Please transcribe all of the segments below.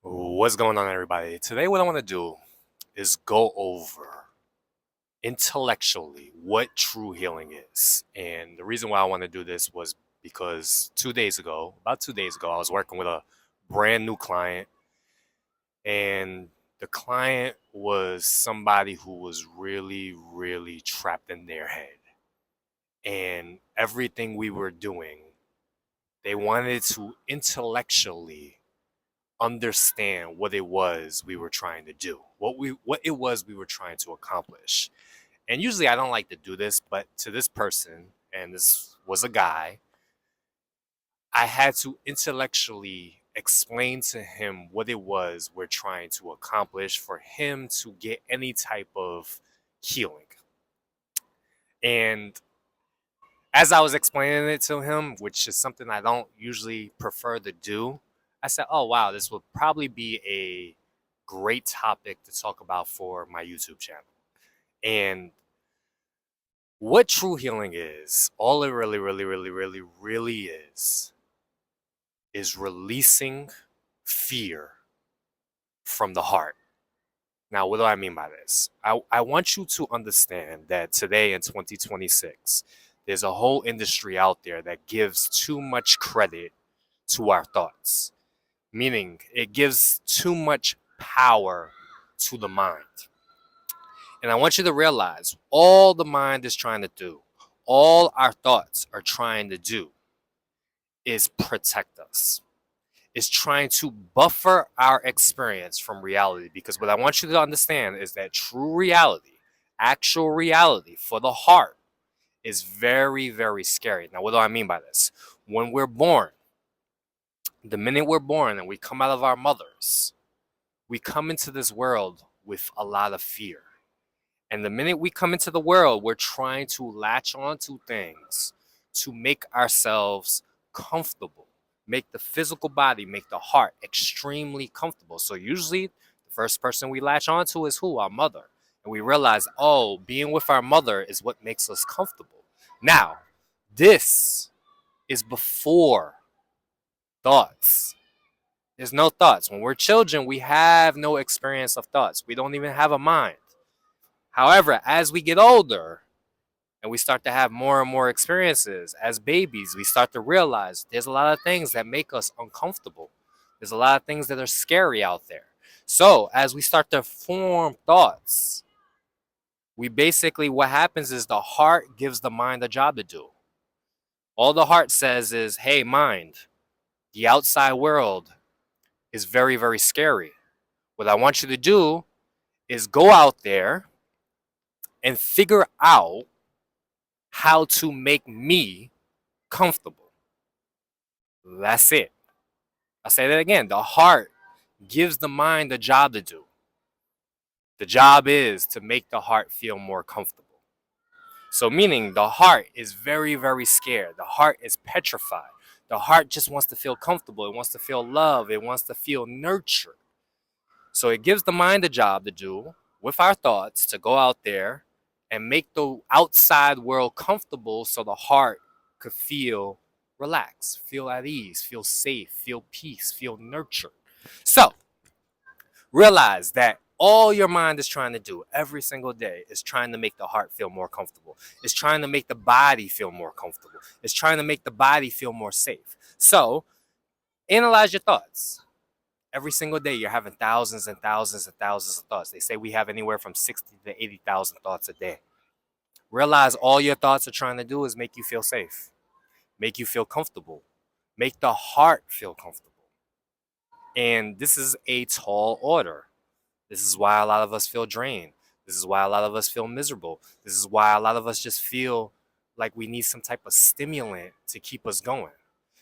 What's going on, everybody? Today, what I want to do is go over intellectually what true healing is. And the reason why I want to do this was because about 2 days ago, I was working with a brand new client, and the client was somebody who was really, really trapped in their head. And everything we were doing, they wanted to intellectually understand what it was we were trying to do, what it was we were trying to accomplish. And usually I don't like to do this, but to this person, and this was a guy, I had to intellectually explain to him what it was we're trying to accomplish for him to get any type of healing. And as I was explaining it to him, which is something I don't usually prefer to do, I said, "Oh wow, this would probably be a great topic to talk about for my YouTube channel." And what true healing is, all it really, really, really, really, really is releasing fear from the heart. Now, what do I mean by this? I want you to understand that today in 2026, there's a whole industry out there that gives too much credit to our thoughts, meaning it gives too much power to the mind. And I want you to realize all the mind is trying to do, all our thoughts are trying to do is protect us. Is trying to buffer our experience from reality. Because what I want you to understand is that true reality, actual reality for the heart, is very, very scary. Now, what do I mean by this? When we're born, the minute we're born and we come out of our mothers, we come into this world with a lot of fear. And the minute we come into the world, we're trying to latch onto things to make ourselves comfortable, make the physical body, make the heart extremely comfortable. So usually the first person we latch onto is who? Our mother. And we realize, oh, being with our mother is what makes us comfortable. Now, this is before thoughts. There's no thoughts. When we're children, we have no experience of thoughts. We don't even have a mind. However, as we get older and we start to have more and more experiences as babies, we start to realize there's a lot of things that make us uncomfortable. There's a lot of things that are scary out there. So, as we start to form thoughts, what happens is the heart gives the mind a job to do. All the heart says is, hey, mind, the outside world is very, very scary. What I want you to do is go out there and figure out how to make me comfortable. That's it. I'll say that again. The heart gives the mind a job to do. The job is to make the heart feel more comfortable. So, meaning the heart is very, very scared. The heart is petrified. The heart just wants to feel comfortable. It wants to feel love. It wants to feel nurtured. So, it gives the mind a job to do with our thoughts to go out there and make the outside world comfortable so the heart could feel relaxed, feel at ease, feel safe, feel peace, feel nurtured. So realize that all your mind is trying to do every single day is trying to make the heart feel more comfortable. It's trying to make the body feel more comfortable. It's trying to make the body feel more safe. So analyze your thoughts. Every single day, you're having thousands and thousands and thousands of thoughts. They say we have anywhere from 60 to 80,000 thoughts a day. Realize all your thoughts are trying to do is make you feel safe, make you feel comfortable, make the heart feel comfortable. And this is a tall order. This is why a lot of us feel drained. This is why a lot of us feel miserable. This is why a lot of us just feel like we need some type of stimulant to keep us going.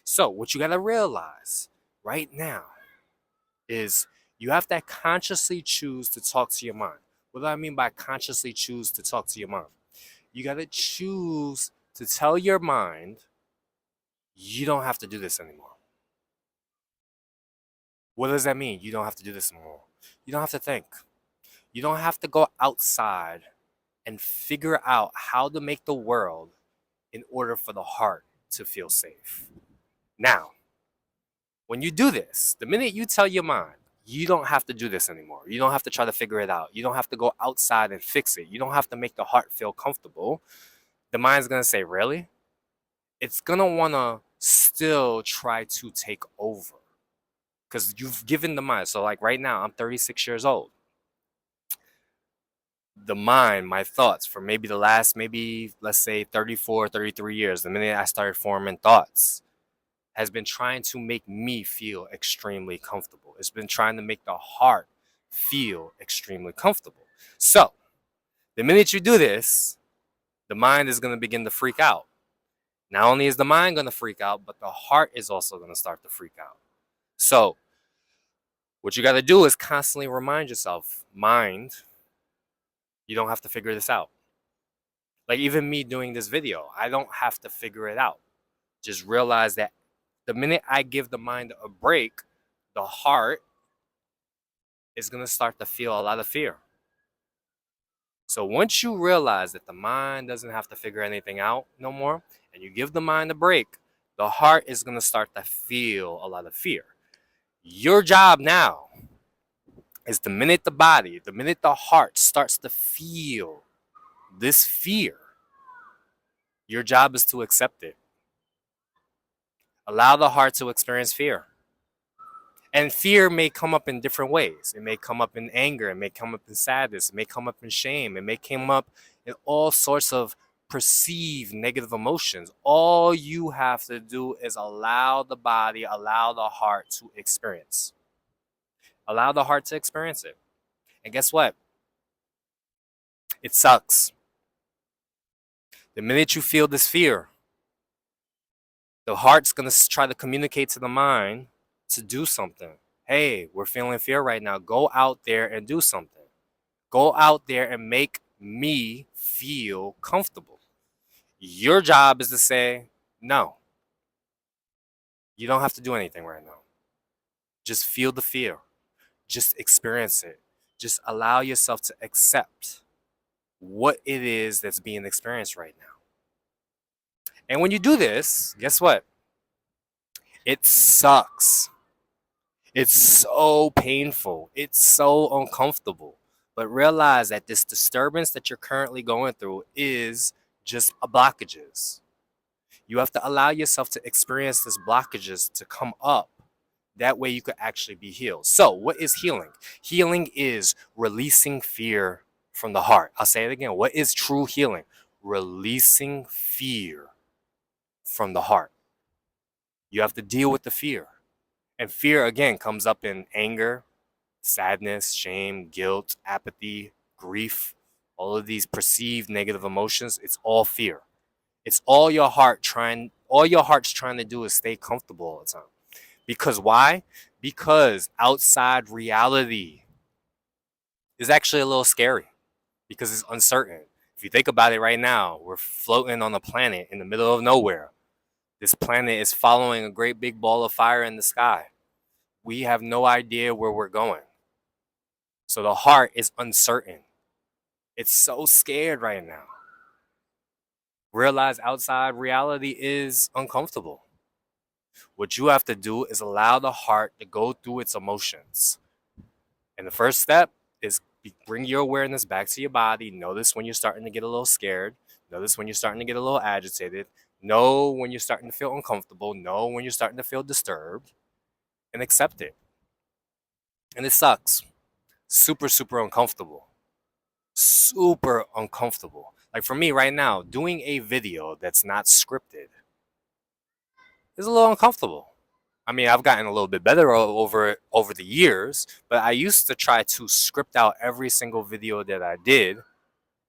So, what you got to realize right now is you have to consciously choose to talk to your mind. What do I mean by consciously choose to talk to your mind? You got to choose to tell your mind, you don't have to do this anymore. What does that mean? You don't have to do this anymore. You don't have to think. You don't have to go outside and figure out how to make the world in order for the heart to feel safe. Now, when you do this, the minute you tell your mind, you don't have to do this anymore. You don't have to try to figure it out. You don't have to go outside and fix it. You don't have to make the heart feel comfortable. The mind's going to say, really? It's going to want to still try to take over because you've given the mind. So like right now, I'm 36 years old. The mind, my thoughts for maybe the last, let's say 34, 33 years, the minute I started forming thoughts, has been trying to make me feel extremely comfortable. It's been trying to make the heart feel extremely comfortable. So the minute you do this, the mind is going to begin to freak out. Not only is the mind going to freak out, but the heart is also going to start to freak out. So what you got to do is constantly remind yourself, mind, you don't have to figure this out. Like even me doing this video, I don't have to figure it out. Just realize that the minute I give the mind a break, the heart is going to start to feel a lot of fear. So once you realize that the mind doesn't have to figure anything out no more, and you give the mind a break, the heart is going to start to feel a lot of fear. Your job now is the minute the heart starts to feel this fear, your job is to accept it. Allow the heart to experience fear. And fear may come up in different ways. It may come up in anger. It may come up in sadness. It may come up in shame. It may come up in all sorts of perceived negative emotions. All you have to do is allow the body, allow the heart to experience. Allow the heart to experience it. And guess what? It sucks. The minute you feel this fear, the heart's going to try to communicate to the mind to do something. Hey, we're feeling fear right now. Go out there and do something. Go out there and make me feel comfortable. Your job is to say, no, you don't have to do anything right now. Just feel the fear. Just experience it. Just allow yourself to accept what it is that's being experienced right now. And when you do this, guess what? It sucks. It's so painful. It's so uncomfortable. But realize that this disturbance that you're currently going through is just a blockages. You have to allow yourself to experience these blockages to come up. That way you could actually be healed. So what is healing? Healing is releasing fear from the heart. I'll say it again. What is true healing? Releasing fear from the heart. You have to deal with the fear. And fear, again, comes up in anger, sadness, shame, guilt, apathy, grief, all of these perceived negative emotions. It's all fear. It's all your heart's trying to do is stay comfortable all the time. Because why? Because outside reality is actually a little scary because it's uncertain. If you think about it right now, we're floating on a planet in the middle of nowhere. This planet is following a great big ball of fire in the sky. We have no idea where we're going. So the heart is uncertain. It's so scared right now. Realize outside reality is uncomfortable. What you have to do is allow the heart to go through its emotions. And the first step is bring your awareness back to your body. Notice when you're starting to get a little scared. Notice when you're starting to get a little agitated. Know when you're starting to feel uncomfortable. Know when you're starting to feel disturbed. And accept it. And it sucks. Super, super uncomfortable. Super uncomfortable. Like for me right now, doing a video that's not scripted is a little uncomfortable. I mean, I've gotten a little bit better over the years, but I used to try to script out every single video that I did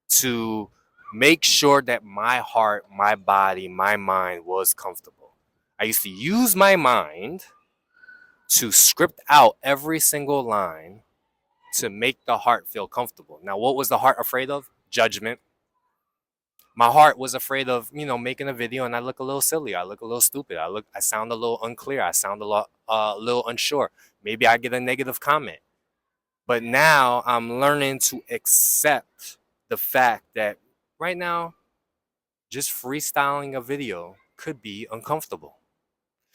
to make sure that my heart, my body, my mind was comfortable. I used to use my mind to script out every single line to make the heart feel comfortable. Now, what was the heart afraid of? Judgment. My heart was afraid of, making a video and I look a little silly. I look a little stupid. I sound a little unclear. I sound a little unsure. Maybe I get a negative comment. But now I'm learning to accept the fact that right now, just freestyling a video could be uncomfortable.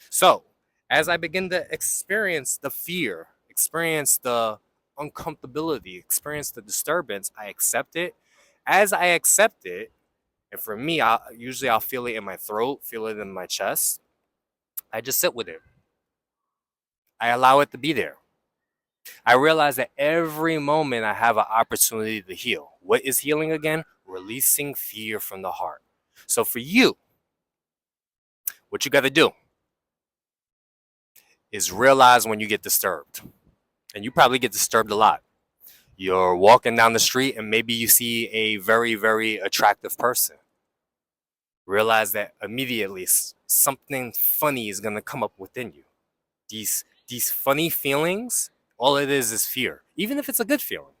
So as I begin to experience the fear, experience the uncomfortability, experience the disturbance, I accept it. As I accept it, and for me, I'll feel it in my throat, feel it in my chest. I just sit with it. I allow it to be there. I realize that every moment I have an opportunity to heal. What is healing again? Releasing fear from the heart. So for you, what you got to do is realize when you get disturbed. And you probably get disturbed a lot. You're walking down the street and maybe you see a very, very attractive person. Realize that immediately something funny is going to come up within you. These funny feelings, all it is fear. Even if it's a good feeling,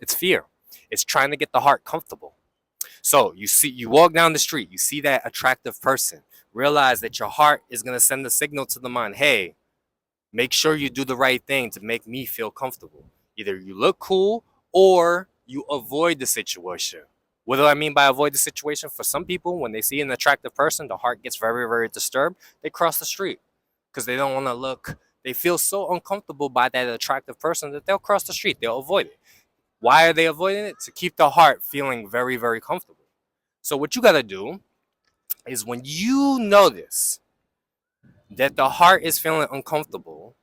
it's fear. It's trying to get the heart comfortable. So you walk down the street, you see that attractive person. Realize that your heart is going to send a signal to the mind, hey, make sure you do the right thing to make me feel comfortable. Either you look cool or you avoid the situation. What do I mean by avoid the situation? For some people, when they see an attractive person, the heart gets very, very disturbed. They cross the street because they don't want to look. They feel so uncomfortable by that attractive person that they'll cross the street. They'll avoid it. Why are they avoiding it? To keep the heart feeling very, very comfortable. So what you got to do is when you notice that the heart is feeling uncomfortable,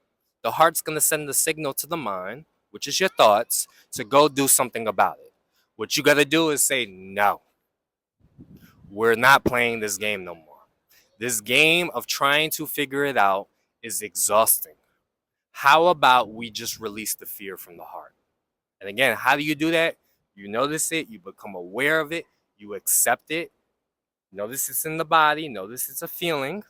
the heart's going to send the signal to the mind, which is your thoughts, to go do something about it. What you got to do is say, no, we're not playing this game no more. This game of trying to figure it out is exhausting. How about we just release the fear from the heart? And again, how do you do that? You notice it, you become aware of it, you accept it. Notice it's in the body, notice it's a feeling.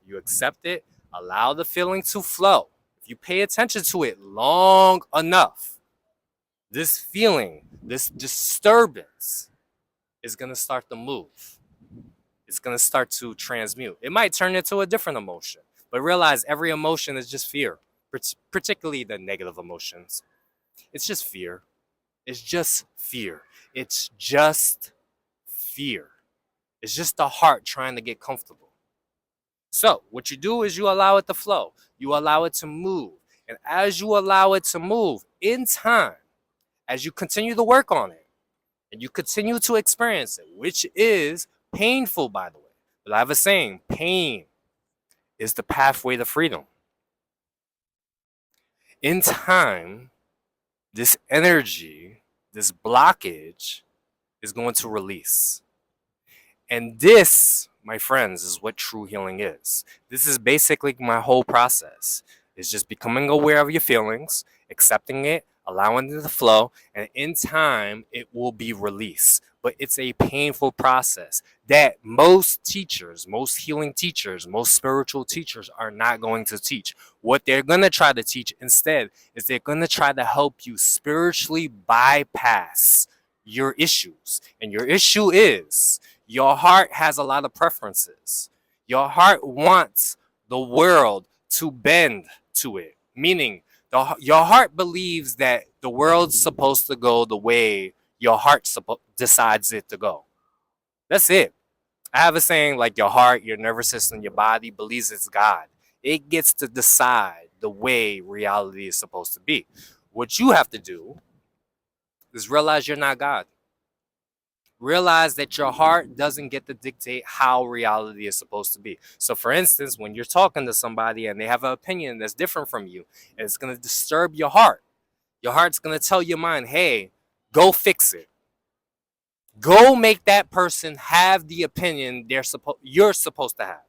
You accept it, allow the feeling to flow. If you pay attention to it long enough, this feeling, this disturbance is going to start to move. It's going to start to transmute. It might turn into a different emotion, but realize every emotion is just fear, particularly the negative emotions. It's just fear. It's just fear. It's just fear. It's just the heart trying to get comfortable. So what you do is you allow it to flow. You allow it to move. And as you allow it to move, in time, as you continue to work on it, and you continue to experience it, which is painful, by the way. But I have a saying, pain is the pathway to freedom. In time, this energy, this blockage is going to release. And this, my friends, is what true healing is. This is basically my whole process. It's just becoming aware of your feelings, accepting it, allowing it to flow, and in time, it will be released. But it's a painful process that most teachers, most healing teachers, most spiritual teachers are not going to teach. What they're going to try to teach instead is they're going to try to help you spiritually bypass your issues. And your issue is your heart has a lot of preferences. Your heart wants the world to bend to it, meaning your heart believes that the world's supposed to go the way your heart decides it to go. That's it. I have a saying like your heart, your nervous system, your body believes it's God. It gets to decide the way reality is supposed to be. What you have to do is realize you're not God. Realize that your heart doesn't get to dictate how reality is supposed to be. So for instance, when you're talking to somebody and they have an opinion that's different from you, and it's going to disturb your heart's going to tell your mind, hey, go fix it. Go make that person have the opinion you're supposed to have.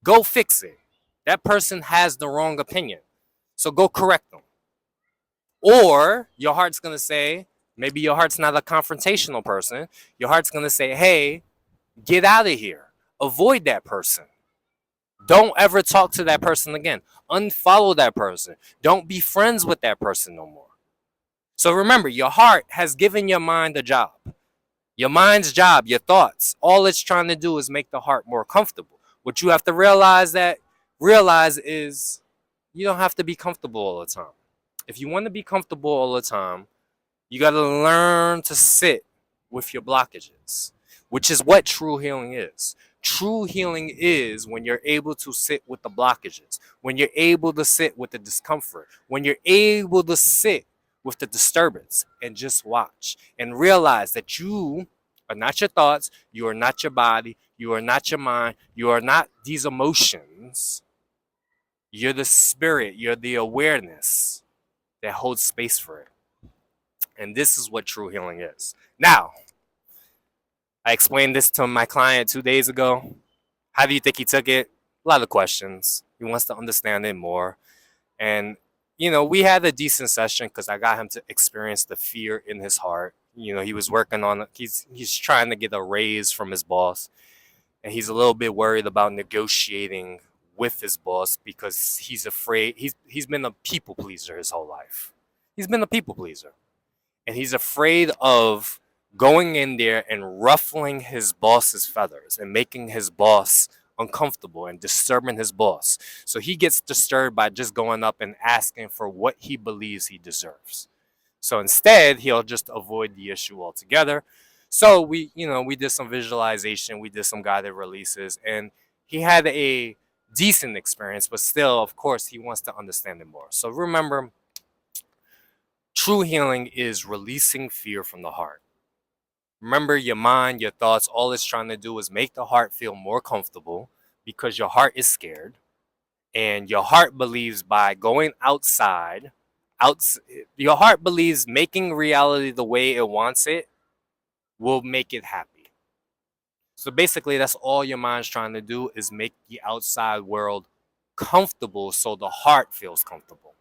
Go fix it. That person has the wrong opinion. So go correct them. Or your heart's going to say, maybe your heart's not a confrontational person. Your heart's going to say, hey, get out of here. Avoid that person. Don't ever talk to that person again. Unfollow that person. Don't be friends with that person no more. So remember, your heart has given your mind a job. Your mind's job, your thoughts, all it's trying to do is make the heart more comfortable. What you have to realize is you don't have to be comfortable all the time. If you want to be comfortable all the time, you got to learn to sit with your blockages, which is what true healing is. True healing is when you're able to sit with the blockages, when you're able to sit with the discomfort, when you're able to sit with the disturbance and just watch and realize that you are not your thoughts, you are not your body, you are not your mind, you are not these emotions. You're the spirit, you're the awareness that holds space for it. And this is what true healing is. Now, I explained this to my client 2 days ago. How do you think he took it? A lot of questions. He wants to understand it more. And, we had a decent session because I got him to experience the fear in his heart. He was working on, he's trying to get a raise from his boss. And he's a little bit worried about negotiating with his boss because he's afraid. He's been a people pleaser his whole life. He's been a people pleaser. And he's afraid of going in there and ruffling his boss's feathers and making his boss uncomfortable and disturbing his boss. So he gets disturbed by just going up and asking for what he believes he deserves. So instead, he'll just avoid the issue altogether. So we did some visualization, we did some guided releases, and he had a decent experience, but still, of course, he wants to understand it more. So remember, true healing is releasing fear from the heart. Remember, your mind, your thoughts, all it's trying to do is make the heart feel more comfortable because your heart is scared. And your heart believes by going outside, your heart believes making reality the way it wants it will make it happy. So basically, that's all your mind's trying to do is make the outside world comfortable so the heart feels comfortable.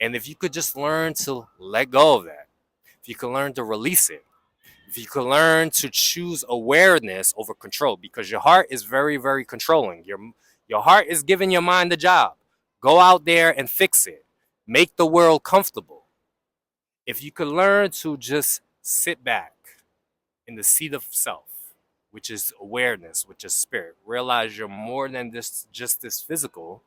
And if you could just learn to let go of that, if you could learn to release it, if you could learn to choose awareness over control, because your heart is very, very controlling. Your heart is giving your mind the job. Go out there and fix it. Make the world comfortable. If you could learn to just sit back in the seat of self, which is awareness, which is spirit, realize you're more than just this physical,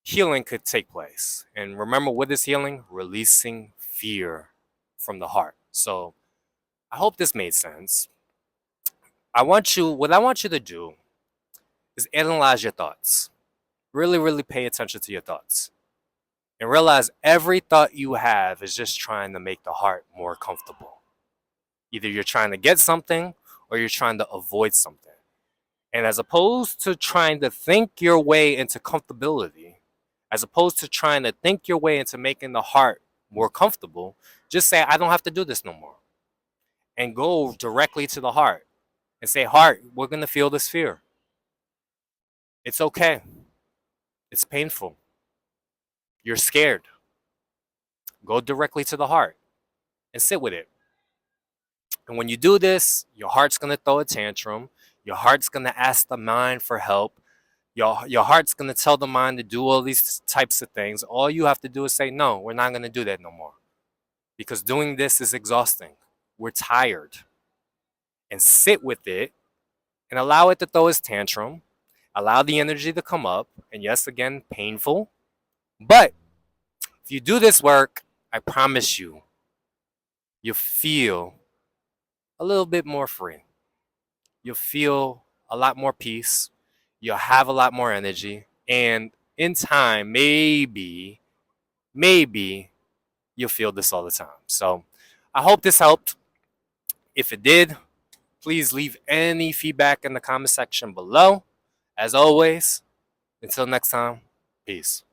healing could take place. And remember, what is healing? Releasing fear from the heart. So I hope this made sense. What I want you to do is analyze your thoughts. Really, really pay attention to your thoughts. And realize every thought you have is just trying to make the heart more comfortable. Either you're trying to get something or you're trying to avoid something. And as opposed to trying to think your way into comfortability, as opposed to trying to think your way into making the heart more comfortable, just say, I don't have to do this no more. And go directly to the heart and say, heart, we're going to feel this fear. It's okay. It's painful. You're scared. Go directly to the heart and sit with it. And when you do this, your heart's going to throw a tantrum. Your heart's going to ask the mind for help. Your heart's going to tell the mind to do all these types of things. All you have to do is say, no, we're not going to do that no more. Because doing this is exhausting. We're tired. And sit with it and allow it to throw its tantrum. Allow the energy to come up. And yes, again, painful. But if you do this work, I promise you, you'll feel a little bit more free. You'll feel a lot more peace. You'll have a lot more energy. And in time, maybe you'll feel this all the time. So I hope this helped. If it did, please leave any feedback in the comment section below. As always, until next time, peace.